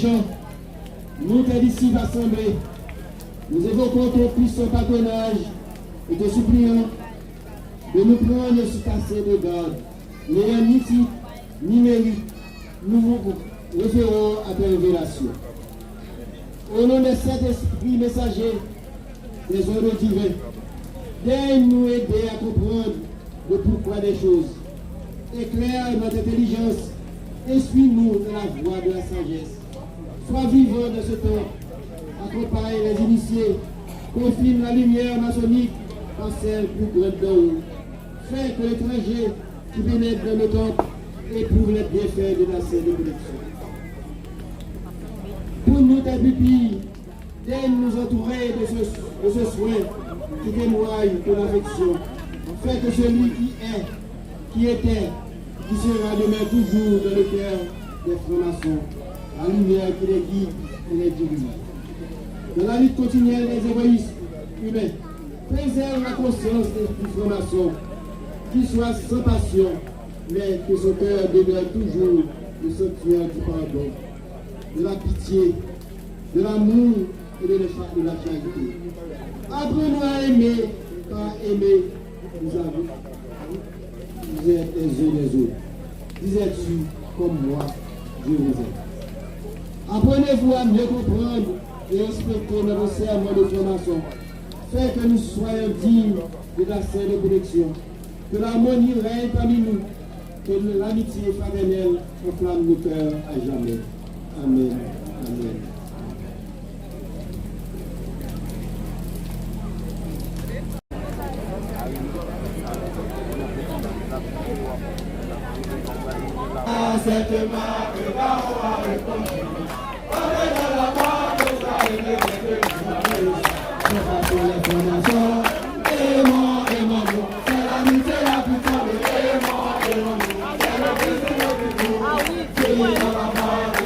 dirigeants, nous tes disciples assemblés, nous évoquons ton puissant patronage et te supplions de nous prendre sous ta sainte garde, n'ayant ni titre, ni mérite, nous vous référons à ta révélation. Au nom de cet esprit messager des ordres divins, daigne-nous aider à comprendre le pourquoi des choses. Éclaire notre intelligence, essuie-nous de la voie de la sagesse. Sois vivant de ce temps, accompagne les initiés, confine la lumière maçonnique en celle plus grande d'en haut. Fais que l'étranger qui pénètre dans nos temples éprouve les bienfaits de la sainte bénédiction. Pour nous, tes pupilles, daigne nous entourer de ce soin qui témoigne de l'affection. Fais que celui qui est, qui était, qui sera demain toujours dans le cœur des francs-maçons, la lumière qui les guide et les dirige. Dans la lutte continuelle des égoïstes humains, préserve la conscience des francs-maçons, qui soit sans passion, mais que son cœur demeure toujours le sanctuaire du pardon, de la pitié, de l'amour et de la charité. Apprenons à aimer, car aimer nous avons. Vous êtes les uns des autres. Disais-tu comme moi, je vous aime. Apprenez-vous à mieux comprendre et respecter notre serment de formation. Faites que nous soyons dignes de la sainte connexion. Que l'harmonie règne parmi nous. Que l'amitié fraternelle enflamme nos cœurs à jamais. Amen. Amen. Cette marque d'avoir répondu. On est dans la marque, on va aimer les fondations. Aimons, c'est l'amitié la plus forte. Aimons, c'est le plaisir le plus beau. C'est dans la marque,